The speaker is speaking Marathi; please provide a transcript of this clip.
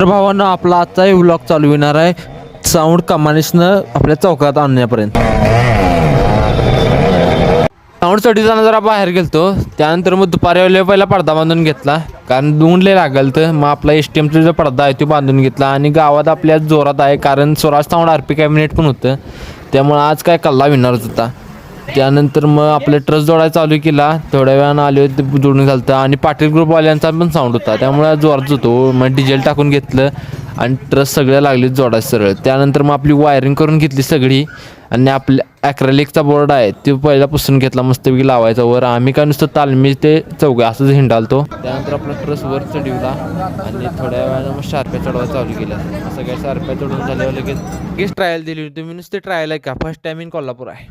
तर भावांनो आपला आजचाही व्लॉग चालू होणार आहे साऊंड कमानीसनं आपल्या चौकात आणण्यापर्यंत. साऊंडसाठी जाणं जरा बाहेर गेलतो, त्यानंतर मग दुपारी वेळेला पहिला पडदा बांधून घेतला कारण धुवून लय लागल. तर मग आपला एसटीएमचा जो पडदा आहे तो बांधून घेतला आणि गावात आपल्या जोरात आहे कारण स्वराज साऊंड RP कॅबिनेट पण होतं, त्यामुळं आज काय कल्ला विणारच होता. त्यानंतर मग आपले ट्रस्ट जोडायला चालू केला, थोड्या वेळानं आले होते जोडून घालतं आणि पाटील ग्रुपवाल्यांचा पण साऊंड होता त्यामुळे जोरात होतो. मग डिझेल टाकून घेतलं आणि ट्रस्ट सगळ्या लागली जोडायचं सरळ. त्यानंतर मग आपली वायरिंग करून घेतली सगळी आणि आपल्या ॲक्रेलिकचा बोर्ड आहे तो पहिला पुसून घेतला मस्तपैकी लावायचा वर. आम्ही काय नुसतं तालमी ते चौघे असंच हिंडालतो. त्यानंतर आपला ट्रस्ट वर चढवला आणि थोड्या वेळानं मग शार्प्या चढवायला चालू केल्या. सगळ्या शार्प्या चढवून झाल्यावर लगेच ट्रायल दिली होती. मी नुसते ट्रायल आहे का फर्स्ट टाइम इन कोल्हापूर आहे.